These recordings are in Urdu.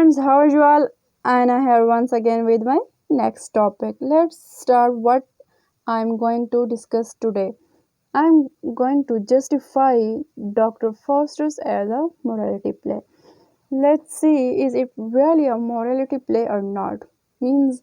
friends, how usual, Anna here once again with my next topic. Let's start what I'm going to discuss today. I'm going to justify Dr. Faustus as a morality play. Let's see is it really a morality play or not. Means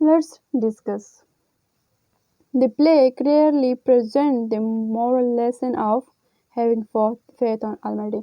Let's discuss. The play clearly presents the moral lesson of having faith on Almighty.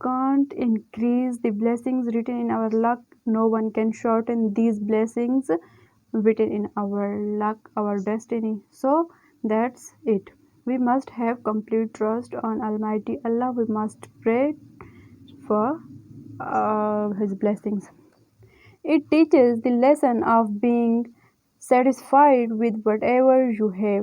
can't increase the blessings written in our luck, no one can shorten these blessings written in our luck, our destiny. So that's it. We must have complete trust on Almighty Allah. We must pray for His blessings. It teaches the lesson of being satisfied with whatever you have.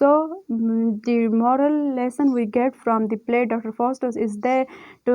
So the moral lesson we get from the play Dr. Faustus is there to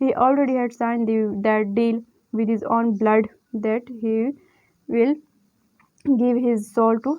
he already had signed that deal with his own blood that he will give his soul to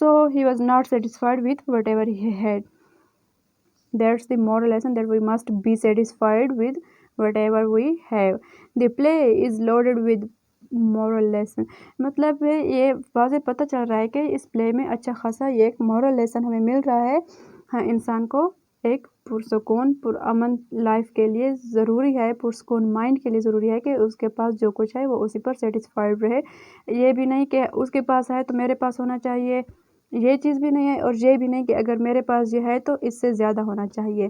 So he was not satisfied with whatever he had. That's the moral lesson, that we must be satisfied with whatever we have. The play is loaded with moral lesson, مطلب یہ واضح پتہ چل رہا ہے کہ اس پلے میں اچھا خاصا یہ ایک مورل لیسن ہمیں مل رہا ہے. ہاں، انسان کو ایک پرسکون پرامن لائف کے لیے ضروری ہے، پرسکون مائنڈ کے لیے ضروری ہے کہ اس کے پاس جو کچھ ہے وہ اسی پر سیٹسفائیڈ رہے. یہ بھی نہیں کہ اس کے پاس ہے تو میرے پاس ہونا چاہیے، یہ چیز بھی نہیں ہے، اور یہ بھی نہیں کہ اگر میرے پاس یہ ہے تو اس سے زیادہ ہونا چاہیے.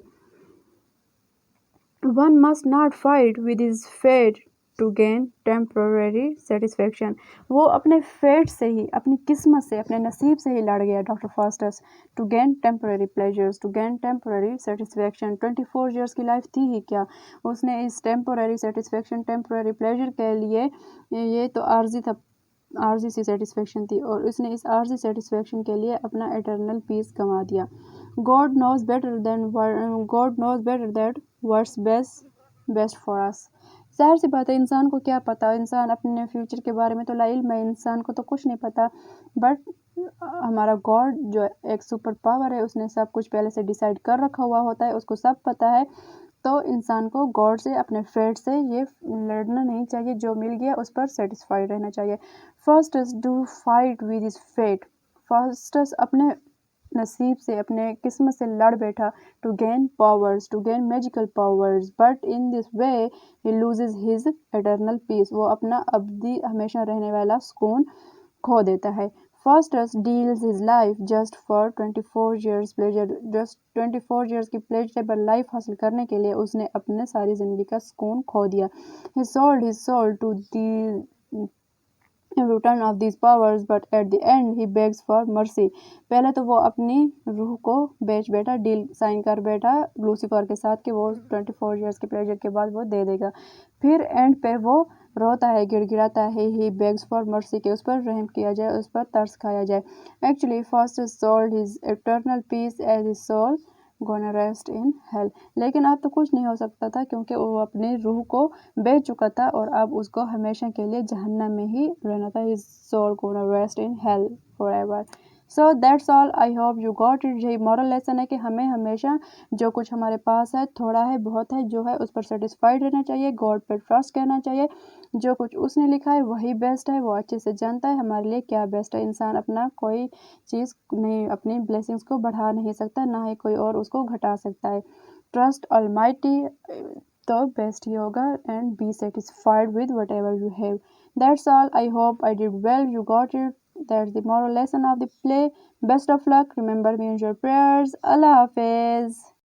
One must not fight with his fate to gain temporary satisfaction. وہ اپنے فیٹ سے ہی، اپنی قسمت سے، اپنے نصیب سے ہی لڑ گیا doctor Faustus. To gain temporary pleasures, to gain temporary satisfaction. 24 years کی لائف تھی ہی کیا، اس نے اس ٹیمپرری سیٹسفیکشن، ٹیمپرری پلیجر کے لیے، یہ تو عارضی تھا، عارضی سی سیٹسفیکشن تھی، اور اس نے اس عارضی سیٹسفیکشن کے لیے اپنا ایٹرنل پیس گنوا دیا. God knows better that what's best for us. ظاہر سی بات ہے، انسان کو کیا پتا، انسان اپنے فیوچر کے بارے میں تو لا علم ہے، انسان کو تو کچھ نہیں پتا، بٹ ہمارا گاڈ جو ایک سپر پاور ہے، اس نے سب کچھ پہلے سے ڈیسائیڈ کر رکھا ہوا ہوتا ہے، اس کو سب پتا ہے. تو انسان کو گاڈ سے، اپنے فیٹ سے یہ لڑنا نہیں چاہیے، جو مل گیا اس پر سیٹسفائیڈ رہنا چاہیے. Faustus do fight with his fate. Faustus اپنے نصیب سے، اپنے قسمت سے لڑ بیٹھا. To gain powers, to gain magical powers, but in this way he loses his eternal peace. وہ اپنا ابدی ہمیشہ رہنے والا سکون کھو دیتا ہے. Faustus deals his life just for 24 years pleasure. Just 24 years کی پلیجریبل لائف حاصل کرنے کے لیے اس نے اپنے ساری زندگی کا سکون کھو دیا. He sold his soul to the return of these powers, but at the end he begs for mercy. پہلے تو وہ اپنی روح کو بیچ بیٹھا، ڈیل سائن کر بیٹھا لوسیفر کے ساتھ کہ وہ 24 ایئرس کے پلیجر کے بعد وہ دے دے گا. پھر اینڈ پہ وہ روتا ہے، گڑ گڑاتا ہے. ہی بیگز فار مرسی، کہ اس پر رحم کیا جائے، اس پر ترس کھایا جائے. Actually Faustus sold his eternal peace as his soul gonna rest in hell. لیکن اب تو کچھ نہیں ہو سکتا تھا، کیونکہ وہ اپنی روح کو بیچ چکا تھا، اور اب اس کو ہمیشہ کے لیے جہنم میں ہی رہنا تھا. his soul gonna rest in hell forever. So that's all. I hope you got it. یہی مورل لیسن ہے کہ ہمیں ہمیشہ جو کچھ ہمارے پاس ہے، تھوڑا ہے بہت ہے، جو ہے اس پر سیٹسفائیڈ رہنا چاہیے، گاڈ پہ ٹرسٹ کرنا چاہیے. جو کچھ اس نے لکھا ہے وہی بیسٹ ہے، وہ اچھے سے جانتا ہے ہمارے لیے کیا بیسٹ ہے. انسان اپنا کوئی چیز نہیں، اپنی بلیسنگس کو بڑھا نہیں سکتا، نہ ہی کوئی اور اس کو گھٹا سکتا ہے. ٹرسٹ آلمائٹی تو بیسٹ ہی ہوگا. And be satisfied with whatever you have. That's all. I hope I did well. You got it. That's the moral lesson of the play. Best of luck. Remember me in your prayers. Allah Hafiz.